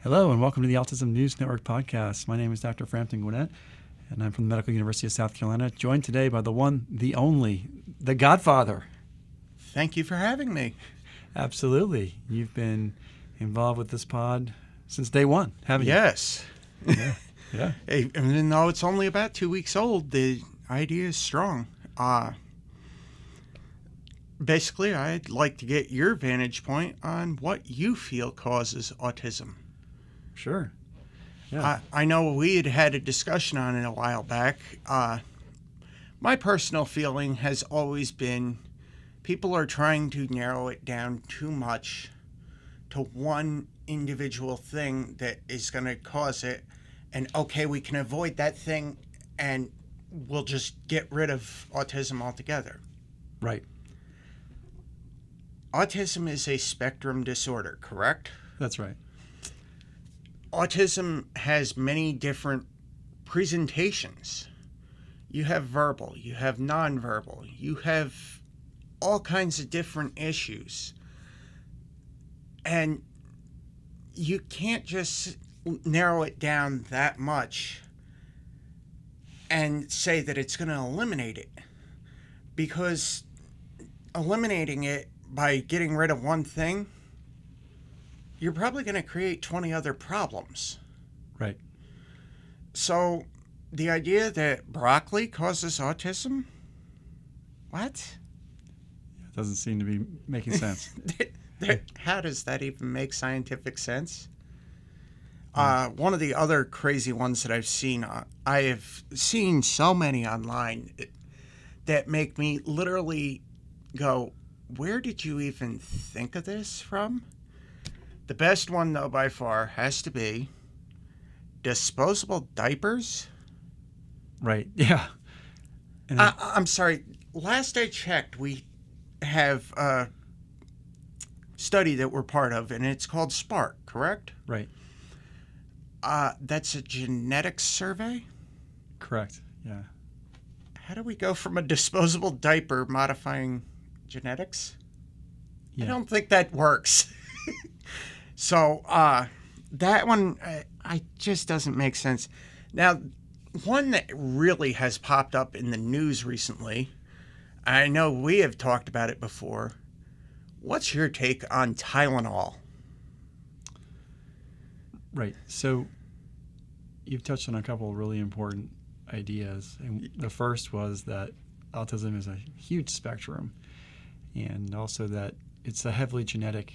Hello and welcome to the Autism News Network podcast. My name is Dr. Frampton Gwynette, and I'm from the Medical University of South Carolina, joined today by the one, the only, the Godfather. Thank you for having me. Absolutely. You've been involved with this pod since day one, haven't you? Yes. Yeah. Hey, even though it's only about 2 weeks old, the idea is strong. Basically, I'd like to get your vantage point on what you feel causes autism. Sure. Yeah. I know we had a discussion on it a while back. My personal feeling has always been people are trying to narrow it down too much to one individual thing that is going to cause it. And okay, we can avoid that thing and we'll just get rid of autism altogether. Right. Autism is a spectrum disorder, correct? That's right. Autism has many different presentations. You have verbal, you have nonverbal, you have all kinds of different issues. And you can't just narrow it down that much and say that it's going to eliminate it. Because eliminating it by getting rid of one thing, you're probably going to create 20 other problems. Right. So the idea that broccoli causes autism? What? It doesn't seem to be making sense. How does that even make scientific sense? One of the other crazy ones that I've seen, I have seen so many online that make me literally go, where did you even think of this from? The best one, though, by far, has to be disposable diapers. Right. Yeah. And I'm sorry. Last I checked, we have a study that we're part of, and it's called SPARK, correct? right. That's a genetics survey. Correct. Yeah. How do we go from a disposable diaper modifying genetics? Yeah. I don't think that works. So that one, I just doesn't make sense. Now, one that really has popped up in the news recently, I know we have talked about it before. What's your take on Tylenol? Right. So you've touched on a couple of really important ideas. And the first was that autism is a huge spectrum, and also that it's a heavily genetic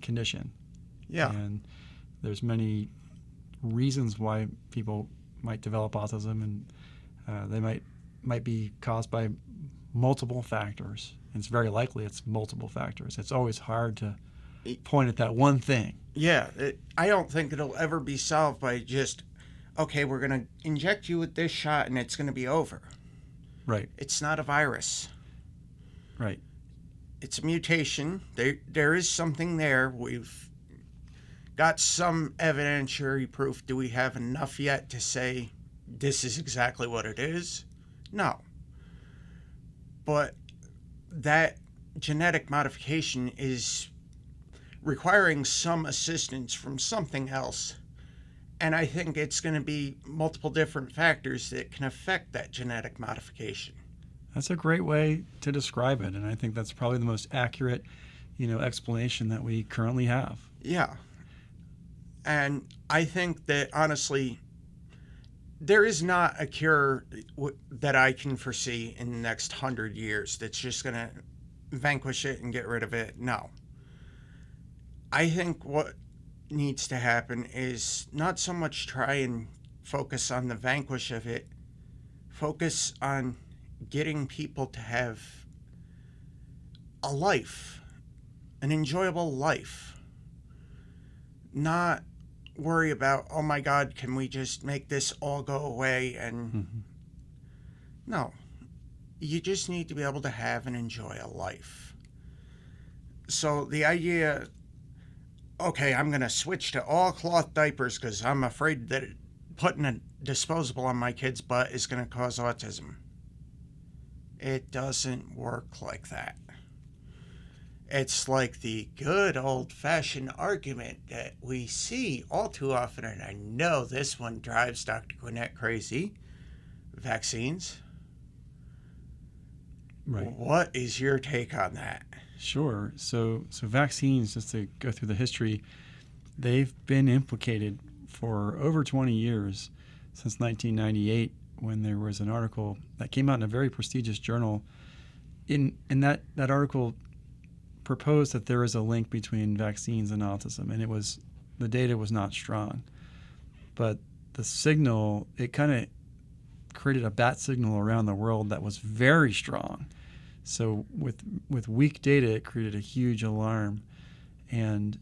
condition. Yeah. And there's many reasons why people might develop autism, and they might be caused by multiple factors. And it's very likely it's multiple factors. It's always hard to point at that one thing. Yeah, I don't think it'll ever be solved by just, okay, we're going to inject you with this shot and it's going to be over. Right. It's not a virus. Right. It's a mutation. There is something there. We've got some evidentiary proof. Do we have enough yet to say this is exactly what it is? No. But that genetic modification is requiring some assistance from something else. And I think it's going to be multiple different factors that can affect that genetic modification. That's a great way to describe it, and I think that's probably the most accurate, explanation that we currently have. Yeah. And I think that, honestly, there is not a cure that I can foresee in the next 100 years that's just going to vanquish it and get rid of it. No. I think what needs to happen is not so much try and focus on the vanquish of it, focus on getting people to have a life, an enjoyable life. Not worry about, oh my God, can we just make this all go away? And no, you just need to be able to have and enjoy a life. So the idea, okay, I'm going to switch to all cloth diapers because I'm afraid that putting a disposable on my kid's butt is going to cause autism. It doesn't work like that. It's like the good old-fashioned argument that we see all too often, and I know this one drives Dr. Gwynette crazy. Vaccines. Right. What is your take on that? Sure. So vaccines, just to go through the history, they've been implicated for over 20 years, since 1998, when there was an article that came out in a very prestigious journal. In that article proposed that there is a link between vaccines and autism, and the data was not strong, but the signal, it kind of created a bat signal around the world that was very strong. So with weak data, it created a huge alarm, and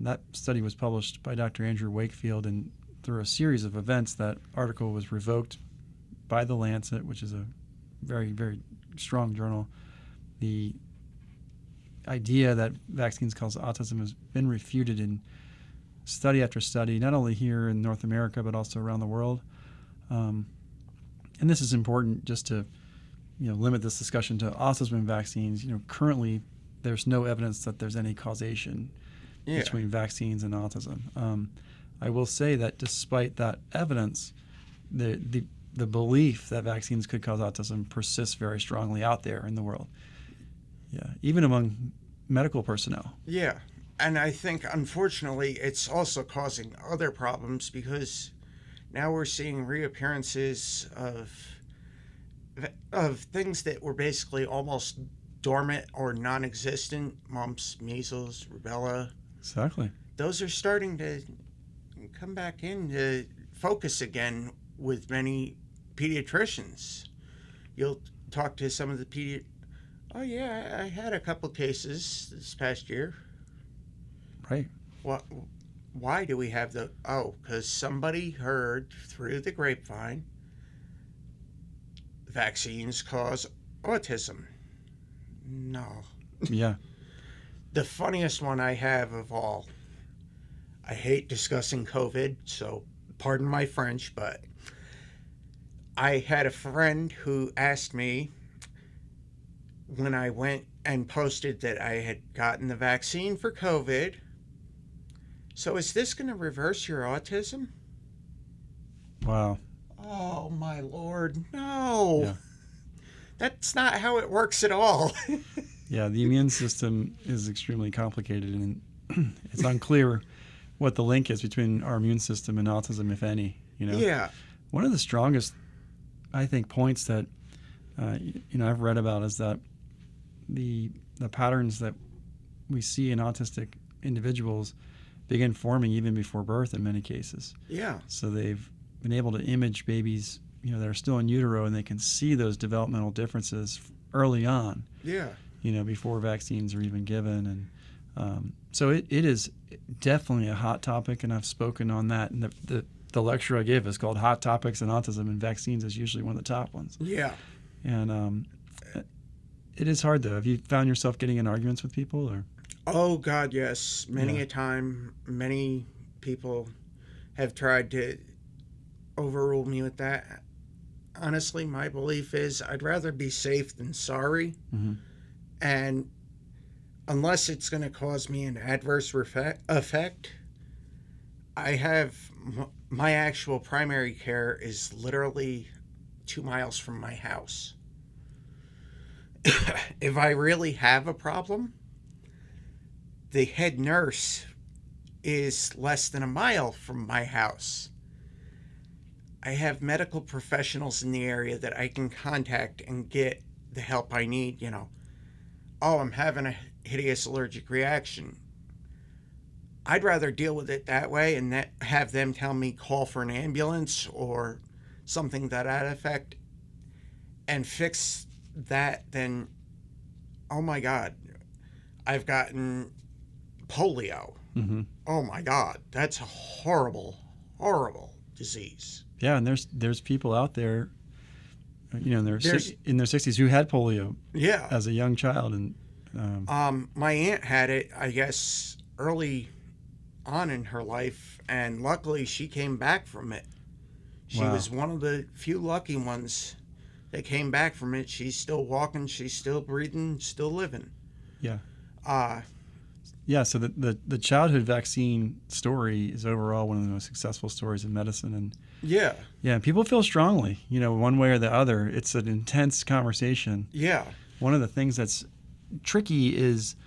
that study was published by Dr. Andrew Wakefield, and through a series of events, that article was revoked by The Lancet, which is a very, very strong journal. The idea that vaccines cause autism has been refuted in study after study, not only here in North America, but also around the world. And this is important just to limit this discussion to autism and vaccines. Currently, there's no evidence that there's any causation between vaccines and autism. I will say that despite that evidence, the belief that vaccines could cause autism persists very strongly out there in the world. Yeah, even among medical personnel. Yeah, and I think unfortunately it's also causing other problems, because now we're seeing reappearances of things that were basically almost dormant or non-existent. Mumps, measles, rubella. Exactly. Those are starting to come back into focus again with many pediatricians. You'll talk to some of the oh yeah, I had a couple cases this past year. Right. Why do we have because somebody heard through the grapevine vaccines cause autism. No. Yeah. The funniest one I have of all, I hate discussing COVID, so pardon my French, but I had a friend who asked me when I went and posted that I had gotten the vaccine for COVID, so is this going to reverse your autism? Wow. Oh, my Lord, no. Yeah. That's not how it works at all. Yeah, the immune system is extremely complicated, and it's unclear what the link is between our immune system and autism, if any. Yeah. One of the strongest, I think, points that I've read about is that the patterns that we see in autistic individuals begin forming even before birth in many cases. Yeah. So they've been able to image babies, that are still in utero, and they can see those developmental differences early on. Yeah. Before vaccines are even given, and so it is definitely a hot topic, and I've spoken on that. And the lecture I give is called "Hot Topics in Autism," and vaccines is usually one of the top ones. Yeah. And it is hard though. Have you found yourself getting in arguments with people, or? Oh God, yes. Many a time, many people have tried to overrule me with that. Honestly, my belief is I'd rather be safe than sorry. Mm-hmm. And unless it's going to cause me an adverse effect, I have my actual primary care is literally 2 miles from my house. If I really have a problem, the head nurse is less than a mile from my house. I have medical professionals in the area that I can contact and get the help I need. Oh, I'm having a hideous allergic reaction. I'd rather deal with it that way and have them tell me call for an ambulance or something to that effect and fix that than, oh my God, I've gotten polio. Mm-hmm. Oh my God, that's a horrible, horrible disease. Yeah, and there's people out there, in their 60s who had polio. Yeah. As a young child, and my aunt had it, I guess, early on in her life, and luckily she came back from it. She was one of the few lucky ones that came back from it. She's still walking, she's still breathing, still living. Yeah. Uh, Yeah, so the childhood vaccine story is overall one of the most successful stories in medicine. And yeah, yeah, people feel strongly, one way or the other. It's an intense conversation. yeah, One of the things that's tricky is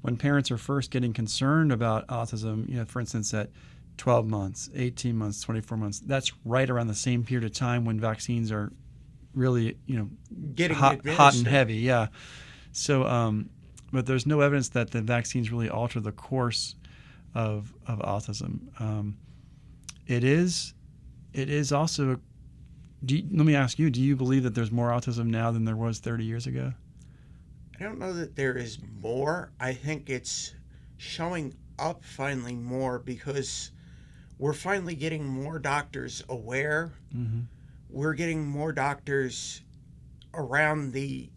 when parents are first getting concerned about autism, for instance, at 12 months, 18 months, 24 months, that's right around the same period of time when vaccines are really, getting hot and administered. heavy. Yeah. So, but there's no evidence that the vaccines really alter the course of autism. It is also. Let me ask you: do you believe that there's more autism now than there was 30 years ago? I don't know that there is more. I think it's showing up finally more because we're finally getting more doctors aware. Mm-hmm. We're getting more doctors around the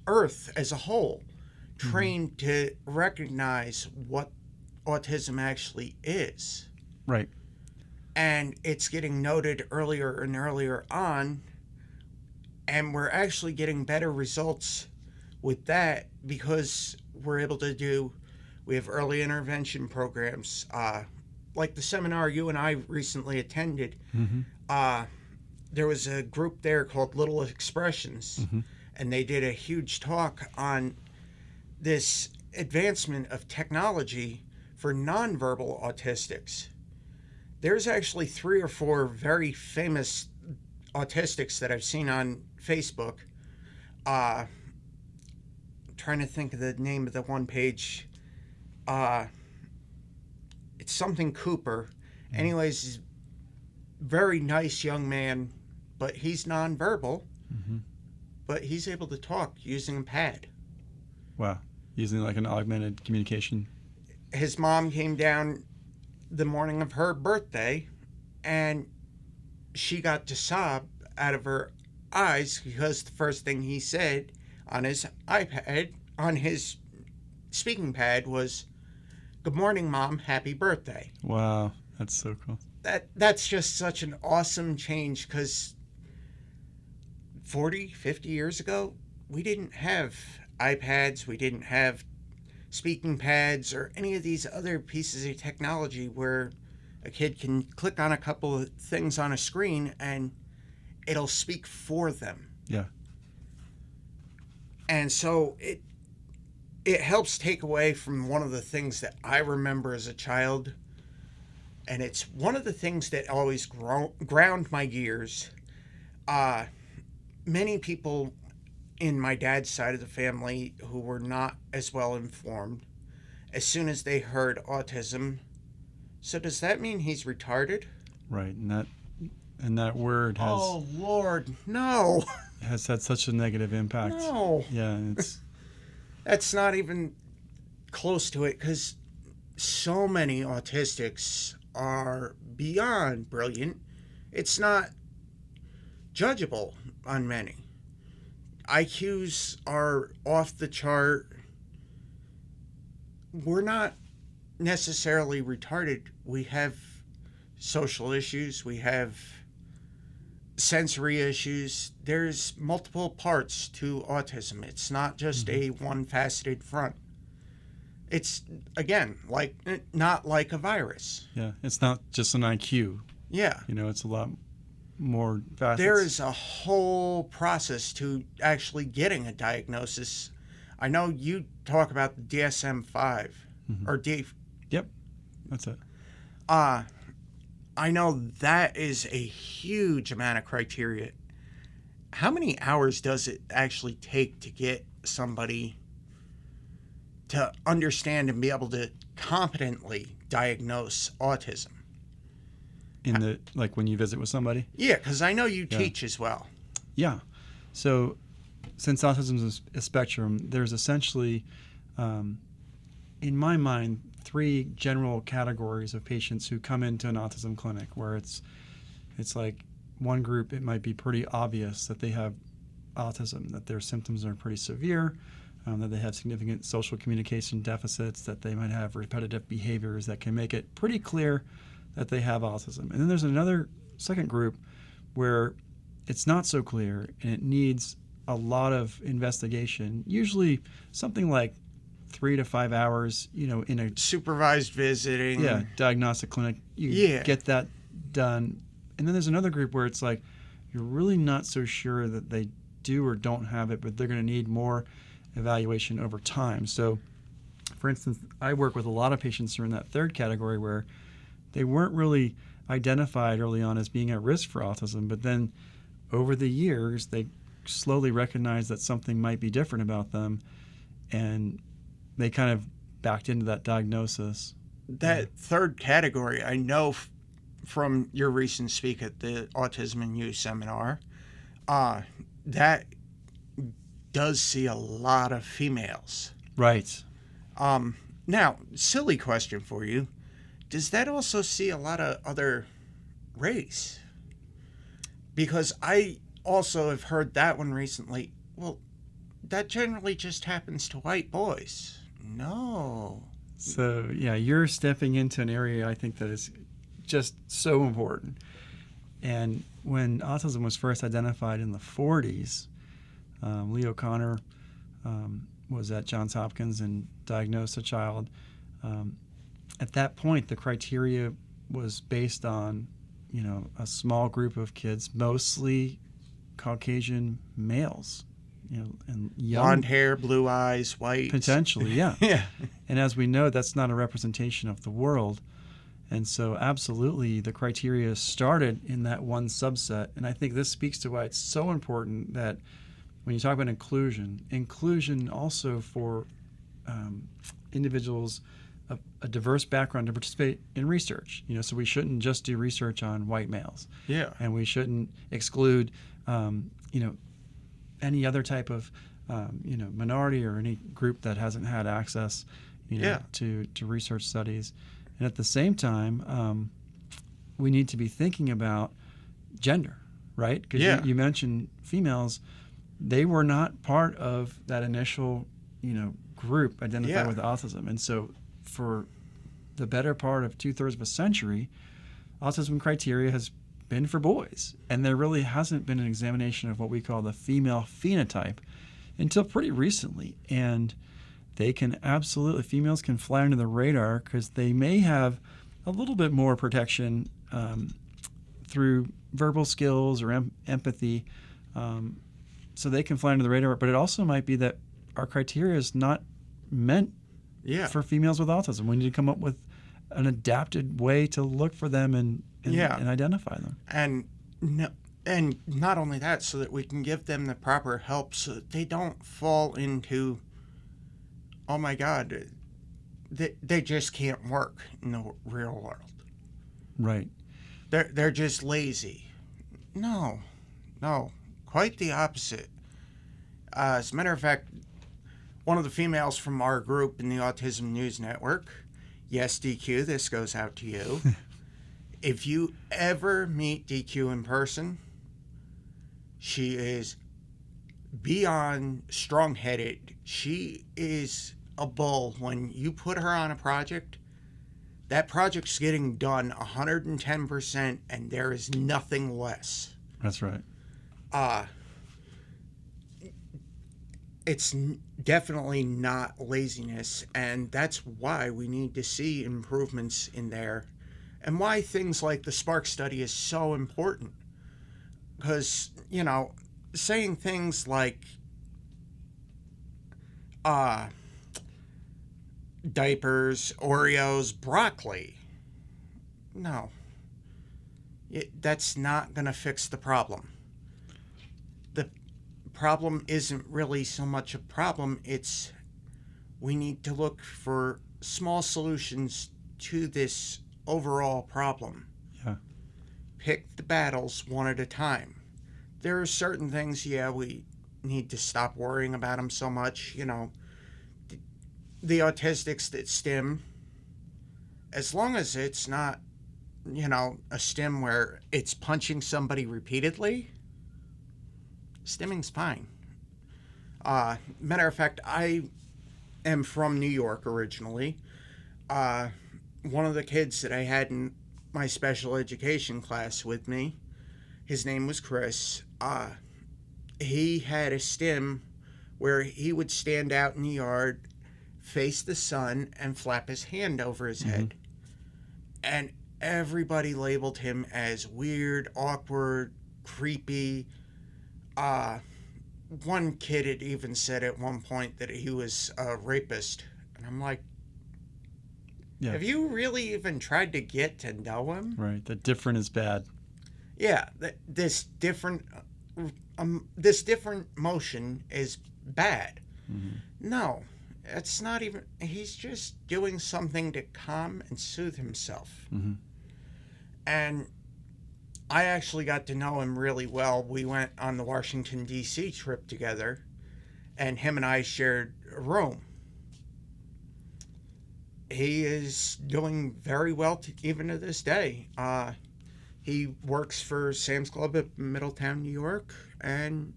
earth as a whole trained to recognize what autism actually is. Right. And it's getting noted earlier and earlier on, and we're actually getting better results with that because we have early intervention programs, like the seminar you and I recently attended. Mm-hmm. There was a group there called Little Expressions, Mm-hmm. and they did a huge talk on this advancement of technology for nonverbal autistics. There's actually 3 or 4 very famous autistics that I've seen on Facebook. Trying to think of the name of the one page. It's something Cooper. Anyways, he's a very nice young man, but he's nonverbal. Mm-hmm. But he's able to talk using a pad. Wow. Using like an augmented communication. His mom came down the morning of her birthday, and she got to sob out of her eyes because the first thing he said on his iPad, on his speaking pad, was, "Good morning, Mom, happy birthday." Wow. That's so cool. That's just such an awesome change because 40, 50 years ago, we didn't have iPads, we didn't have speaking pads or any of these other pieces of technology where a kid can click on a couple of things on a screen and it'll speak for them. Yeah. And so it helps take away from one of the things that I remember as a child, and it's one of the things that always ground my gears. Many people in my dad's side of the family who were not as well informed, as soon as they heard autism, so does that mean he's retarded? Right. And that word has Oh Lord, no. has had such a negative impact. No. Yeah, and it's That's not even close to it because so many autistics are beyond brilliant. It's not judgeable on many. IQs are off the chart. We're not necessarily retarded. We have social issues. We have sensory issues. There's multiple parts to autism. It's not just a one-faceted front. It's, again, not like a virus. yeah, it's not just an IQ. Yeah. It's a lot more facets. There is a whole process to actually getting a diagnosis. I know you talk about the DSM-5 or D. Yep, that's it. I know that is a huge amount of criteria. How many hours does it actually take to get somebody to understand and be able to competently diagnose autism? When you visit with somebody? Yeah, because I know you teach as well. Yeah. So since autism is a spectrum, there's essentially, in my mind, 3 general categories of patients who come into an autism clinic, where it's like one group, it might be pretty obvious that they have autism, that their symptoms are pretty severe, that they have significant social communication deficits, that they might have repetitive behaviors that can make it pretty clear that they have autism. And then there's another second group where it's not so clear and it needs a lot of investigation, usually something like 3 to 5 hours, in a Supervised visiting. diagnostic clinic. You get that done. And then there's another group where it's like you're really not so sure that they do or don't have it, but they're going to need more evaluation over time. So, for instance, I work with a lot of patients who are in that third category where they weren't really identified early on as being at risk for autism, but then over the years, they slowly recognize that something might be different about them, and they kind of backed into that diagnosis. That third category, I know from your recent speak at the Autism and You seminar, that does see a lot of females. Right. Now, silly question for you. Does that also see a lot of other race? Because I also have heard that one recently. Well, that generally just happens to white boys. No. So, yeah, you're stepping into an area I think that is just so important. And when autism was first identified in the 40s, Lee O'Connor was at Johns Hopkins and diagnosed a child. At that point, the criteria was based on, a small group of kids, mostly Caucasian males, and young. Blonde hair, blue eyes, white. Potentially, yeah. Yeah. And as we know, that's not a representation of the world. And so absolutely the criteria started in that one subset. And I think this speaks to why it's so important that when you talk about inclusion also for individuals of a diverse background to participate in research. So we shouldn't just do research on white males. Yeah. And we shouldn't exclude, any other type of, minority or any group that hasn't had access, to research studies. And at the same time, we need to be thinking about gender, right? Because you mentioned females. They were not part of that initial, group identified with autism. And so for the better part of 2/3 of a century, autism criteria has been for boys. And there really hasn't been an examination of what we call the female phenotype until pretty recently. And females can fly under the radar because they may have a little bit more protection through verbal skills or empathy. So they can fly under the radar, but it also might be that our criteria is not meant for females with autism. We need to come up with an adapted way to look for them and identify them. And not only that, so that we can give them the proper help so that they don't fall into, oh my God, they just can't work in the real world. Right. They're just lazy. No, quite the opposite. As a matter of fact, one of the females from our group in the Autism News Network, yes, DQ, this goes out to you. If you ever meet DQ in person, she is beyond strong-headed. She is a bull. When you put her on a project, that project's getting done 110%, and there is nothing less. That's right. It's definitely not laziness, and that's why we need to see improvements in there, and why things like the Spark study is so important. Because, saying things like diapers, Oreos, broccoli, no, that's not going to fix the problem. The problem isn't really so much a problem, it's we need to look for small solutions to this overall problem. Yeah. Pick the battles one at a time. There are certain things, we need to stop worrying about them so much. The autistics that stim, as long as it's not, a stim where it's punching somebody repeatedly, stimming's fine. Matter of fact, I am from New York originally. One of the kids that I had in my special education class with me, his name was Chris. He had a stim where he would stand out in the yard face the sun and flap his hand over his Mm-hmm. head. And everybody labeled him as weird, awkward, creepy. One kid had even said at one point that he was a rapist. And I'm like, Yeah. have you really even tried to get to know him? Right. That different is bad. Yeah, this different motion is bad. Mm-hmm. No, it's not even. He's just doing something to calm and soothe himself. Mm-hmm. And I actually got to know him really well. We went on the Washington, D.C. trip together, and him and I shared a room. He is doing very well even to this day. He works for Sam's Club at Middletown, New York, and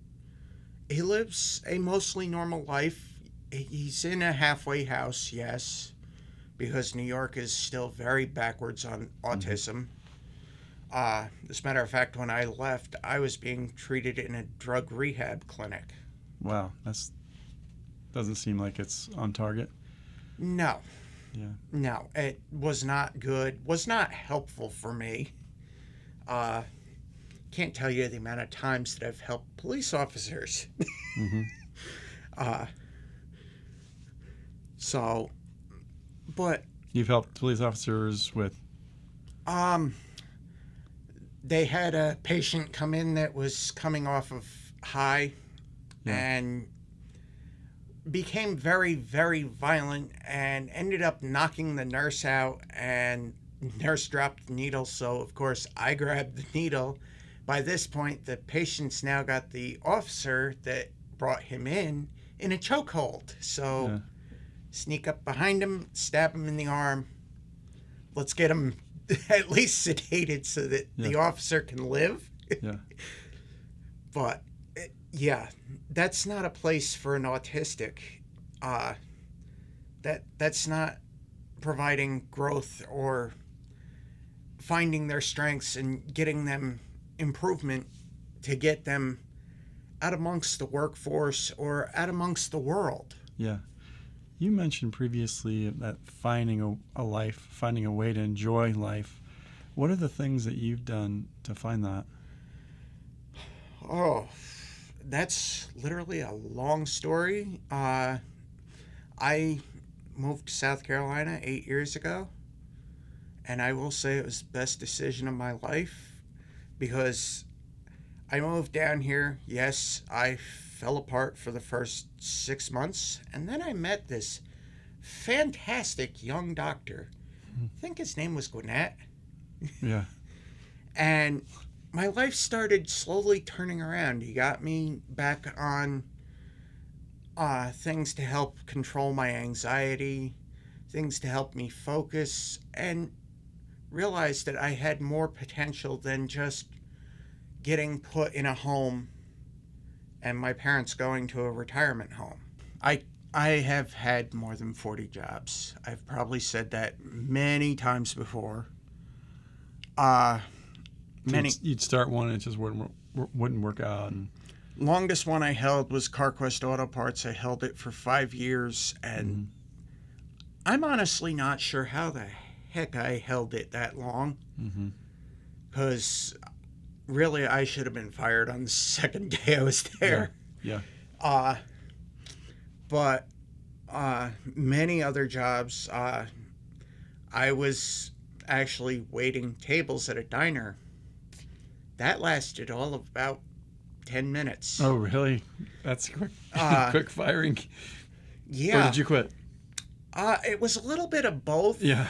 he lives a mostly normal life. He's in a halfway house, yes, because New York is still very backwards on autism. As a matter of fact, when I left, I was being treated in a drug rehab clinic. Wow. Doesn't seem like it's on target. No. Yeah. No, it was not good, was not helpful for me. Can't tell you the amount of times that I've helped police officers. Mm-hmm. But You've helped police officers with. they had a patient come in that was coming off of high, Yeah. and became very, very violent and ended up knocking the nurse out, and nurse dropped the needle. So of course I grabbed the needle. By this point, the patient's now got the officer that brought him in a chokehold. So Yeah. sneak up behind him, stab him in the arm. Let's get him at least sedated so that the officer can live. Yeah. But yeah, that's not a place for an autistic. That's not providing growth or finding their strengths and getting them improvement to get them out amongst the workforce or out amongst the world. Yeah. You mentioned previously that finding a life, finding a way to enjoy life. What are the things that you've done to find that? Oh, that's literally a long story. I moved to South Carolina 8 years ago, and I will say it was the best decision of my life, because I moved down here. Yes, I fell apart for the first 6 months, and then I met this fantastic young doctor. I think his name was Gwynette. Yeah. And my life started slowly turning around. He got me back on things to help control my anxiety, things to help me focus, and realized that I had more potential than just getting put in a home and my parents going to a retirement home. I have had more than 40 jobs. I've probably said that many times before. You'd start one and it just wouldn't work out. And Longest one I held was CarQuest Auto Parts. I held it for 5 years, and I'm honestly not sure how the heck I held it that long. Because really, I should have been fired on the second day I was there. Yeah. But many other jobs, I was actually waiting tables at a diner. That lasted all of about 10 minutes. Oh, really? That's quick. Quick firing. Yeah. Or did you quit? It was a little bit of both. Yeah.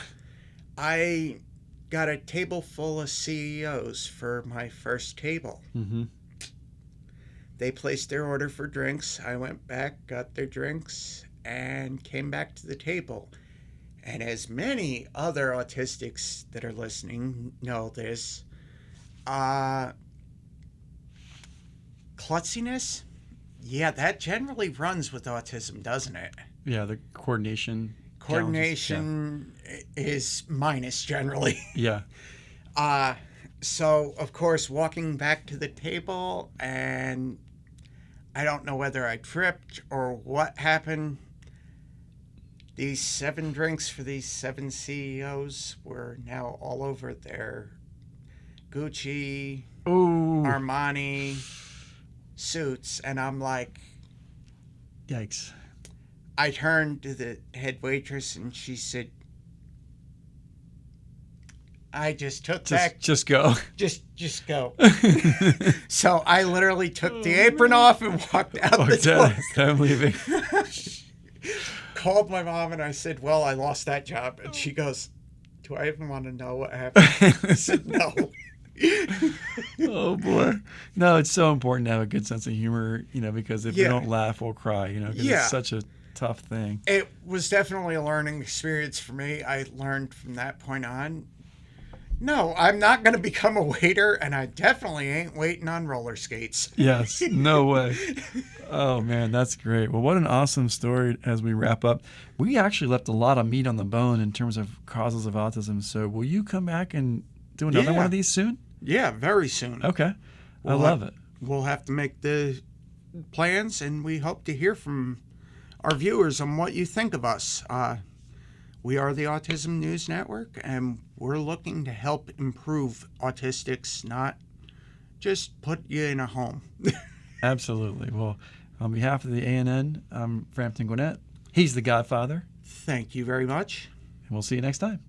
I got a table full of CEOs for my first table. They placed their order for drinks. I went back, got their drinks, and came back to the table. And as many other autistics that are listening know this, klutziness, yeah, that generally runs with autism, doesn't it? Yeah, the coordination. Coordination is minus generally. Yeah. So, of course, walking back to the table, and I don't know whether I tripped or what happened. these 7 drinks for these 7 CEOs were now all over their Gucci, Oh, Armani suits. And I'm like, yikes. I turned to the head waitress and she said, I just took that. Just go. Just go. So I literally took the apron off and walked out the door. I'm leaving. Called my mom and I said, well, I lost that job. And she goes, do I even want to know what happened? I said, no. Oh boy. No, it's so important to have a good sense of humor, because if we Yeah. don't laugh, we'll cry, because Yeah. it's such a tough thing. It was definitely a learning experience for me. I learned from that point on, no, I'm not going to become a waiter, and I definitely ain't waiting on roller skates. Yes, no way. Oh man, that's great. Well, what an awesome story as we wrap up. We actually left a lot of meat on the bone in terms of causes of autism. So will you come back and do another one of these soon? Yeah, very soon. Okay. I love it. We'll have to make the plans, and we hope to hear from our viewers on what you think of us. We are the Autism News Network, and we're looking to help improve autistics, not just put you in a home. Absolutely. Well, on behalf of the ANN, I'm Frampton Gwynette. He's the Godfather, Thank you very much. and we'll see you next time.